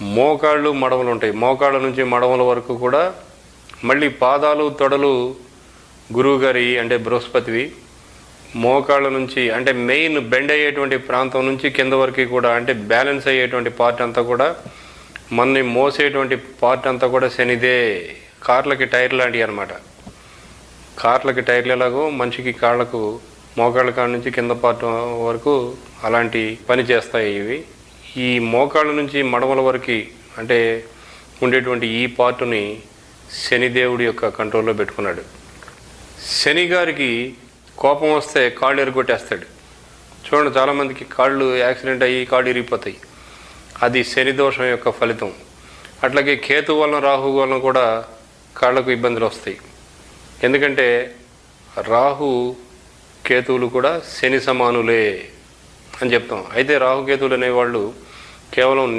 మోకాళ్ళు మడమలు ఉంటాయి. మోకాళ్ళ నుంచి మడమల వరకు కూడా, మళ్ళీ పాదాలు తొడలు గురువుగారి అంటే బృహస్పతివి, మోకాళ్ళ నుంచి అంటే మెయిన్ బెండ్ అయ్యేటువంటి ప్రాంతం నుంచి కింద వరకు కూడా, అంటే బ్యాలెన్స్ అయ్యేటువంటి పార్ట్ అంతా కూడా, మనని మోసేటువంటి పార్ట్ అంతా కూడా శనిదే. కార్లకి టైర్ లాంటివి అనమాట. కార్లకి టైర్లు ఎలాగో మనిషికి కాళ్ళకు మోకాళ్ళ కాడ నుంచి కింద పార్ట్ వరకు అలాంటి పని చేస్తాయి ఇవి. ఈ మోకాళ్ళ నుంచి మడమల వరకు అంటే ఉండేటువంటి ఈ పార్టుని శనిదేవుడి యొక్క కంట్రోల్లో పెట్టుకున్నాడు. శని గారికి కోపం వస్తే కాళ్ళు ఎరగొట్టేస్తాడు. చూడండి, చాలామందికి కాళ్ళు యాక్సిడెంట్ అయ్యి కాళ్ళు ఇరిగిపోతాయి. అది శని దోషం యొక్క ఫలితం. అట్లాగే కేతు వలన రాహు వలన కూడా కాళ్ళకు ఇబ్బందులు వస్తాయి. ఎందుకంటే రాహు కేతువులు కూడా శని సమానులే అని చెప్తాం. అయితే రాహుకేతువులు అనేవాళ్ళు కేవలం